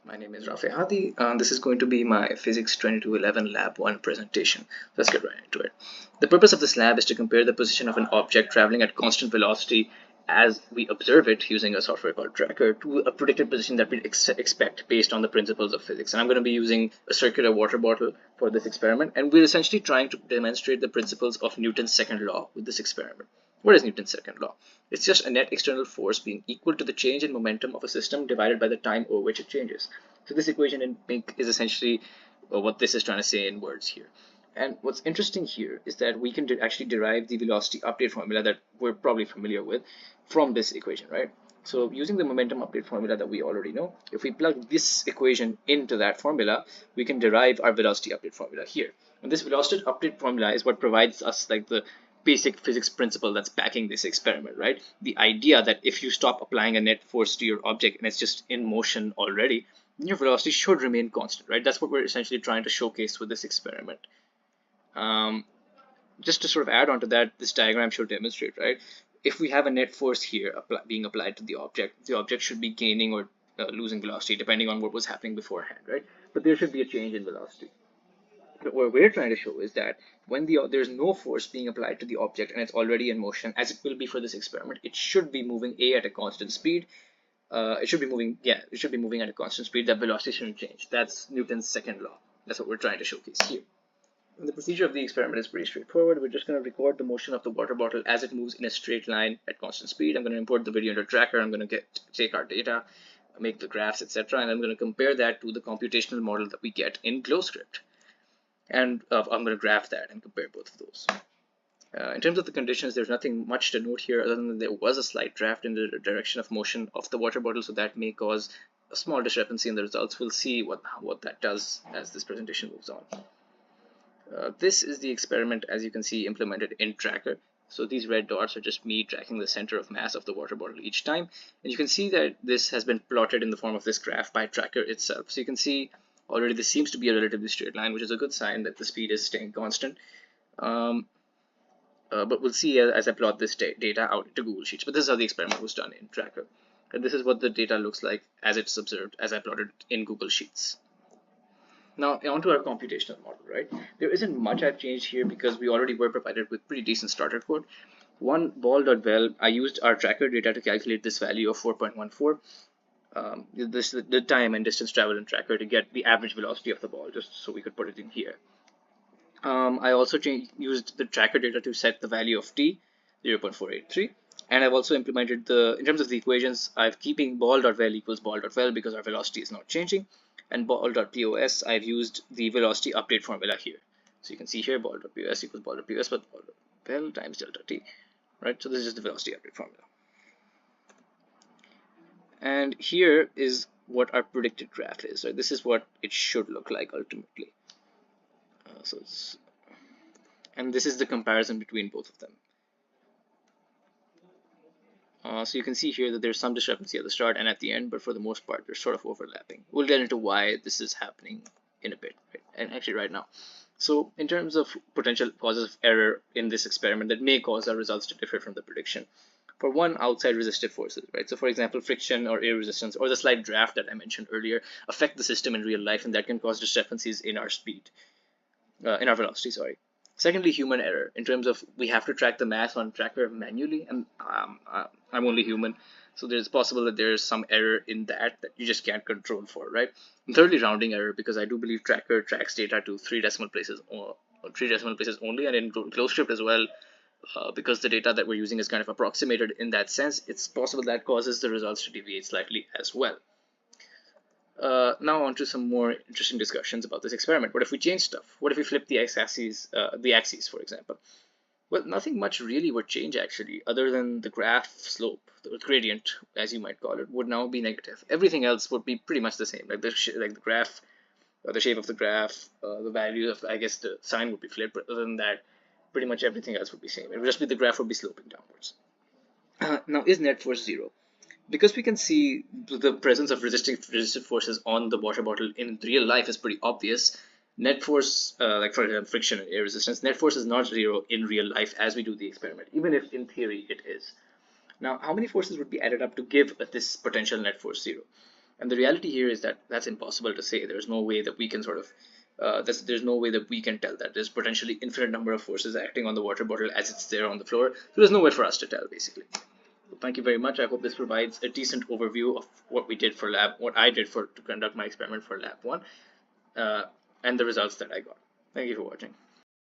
My name is Rafi Hadi. This is going to be my Physics 2211 Lab 1 presentation. Let's get right into it. The purpose of this lab is to compare the position of an object traveling at constant velocity as we observe it using a software called Tracker to a predicted position that we expect based on the principles of physics. And I'm going to be using a circular water bottle for this experiment. And we're essentially trying to demonstrate the principles of Newton's second law with this experiment. What is Newton's second law? It's just a net external force being equal to the change in momentum of a system divided by the time over which it changes. So this equation is essentially what this is trying to say in words here. And what's interesting here is that we can actually derive the velocity update formula that we're probably familiar with from this equation, right? So using the momentum update formula that we already know, if we plug this equation into that formula, we can derive our velocity update formula here. And this velocity update formula is what provides us like the basic physics principle that's backing this experiment, right? The idea that if you stop applying a net force to your object and it's just in motion already, your velocity should remain constant, right? That's what we're essentially trying to showcase with this experiment. Just to sort of add on to that, this diagram should demonstrate, right? If we have a net force here being applied to the object should be gaining or losing velocity depending on what was happening beforehand, right? But there should be a change in velocity. But what we're trying to show is that when there's no force being applied to the object and it's already in motion, as it will be for this experiment, it should be moving at a constant speed. It should be moving at a constant speed. That velocity shouldn't change. That's Newton's second law. That's what we're trying to showcase here. And the procedure of the experiment is pretty straightforward. We're just going to record the motion of the water bottle as it moves in a straight line at constant speed. I'm going to import the video into Tracker. I'm going to take our data, make the graphs, etc., and I'm going to compare that to the computational model that we get in GlowScript. And I'm going to graph that and compare both of those. In terms of the conditions, there's nothing much to note here other than there was a slight draft in the direction of motion of the water bottle, so that may cause a small discrepancy in the results. We'll see what that does as this presentation moves on. This is the experiment, as you can see, implemented in Tracker. So these red dots are just me tracking the center of mass of the water bottle each time. And you can see that this has been plotted in the form of this graph by Tracker itself. So you can see already this seems to be a relatively straight line, which is a good sign that the speed is staying constant. But we'll see as I plot this data out into Google Sheets. But this is how the experiment was done in Tracker. And this is what the data looks like as it's observed, as I plotted in Google Sheets. Now onto our computational model, right? There isn't much I've changed here because we already were provided with pretty decent starter code. One ball.vel, I used our Tracker data to calculate this value of 4.14. The time and distance traveled in Tracker to get the average velocity of the ball, just so we could put it in here. I also used the Tracker data to set the value of t, 0.483. And I've also implemented in terms of the equations, I'm keeping ball.vel equals ball.vel because our velocity is not changing. And ball.pos, I've used the velocity update formula here. So you can see here ball.pos equals ball.pos, but ball.vel times delta t, right? So this is the velocity update formula. And here is what our predicted graph is, right? This is what it should look like ultimately. And this is the comparison between both of them. So you can see here that there's some discrepancy at the start and at the end, but for the most part, they're sort of overlapping. We'll get into why this is happening in a bit, right? And actually right now. So in terms of potential causes of error in this experiment that may cause our results to differ from the prediction. For one, outside resistive forces, right? So for example, friction or air resistance or the slight draft that I mentioned earlier affect the system in real life, and that can cause discrepancies in our speed, in our velocity, sorry. Secondly, human error in terms of we have to track the mass on Tracker manually, and I'm only human, so there's possible that there's some error in that you just can't control for, right? And thirdly, rounding error, because I do believe Tracker tracks data to 3 decimal places or 3 decimal places only, and in GlowScript as well, because the data that we're using is kind of approximated in that sense, it's possible that causes the results to deviate slightly as well. Now on to some more interesting discussions about this experiment. What if we change stuff? What if we flip the axes, for example? Well, nothing much really would change actually, other than the graph slope, the gradient, as you might call it, would now be negative. Everything else would be pretty much the same, like the graph, the shape of the graph, the value of, I guess the sign would be flipped, but other than that, pretty much everything else would be same. It would just be the graph would be sloping downwards. Now, is net force zero? Because we can see the presence of resistive forces on the water bottle in real life is pretty obvious. Net force, like for example, friction and air resistance, net force is not zero in real life as we do the experiment, even if in theory it is. Now, how many forces would be added up to give this potential net force zero? And the reality here is that that's impossible to say. There's no way that we can sort of there's no way that we can tell that. There's potentially infinite number of forces acting on the water bottle as it's there on the floor. So there's no way for us to tell, basically. So thank you very much. I hope this provides a decent overview of what we did for what I did to conduct my experiment for lab 1, and the results that I got. Thank you for watching.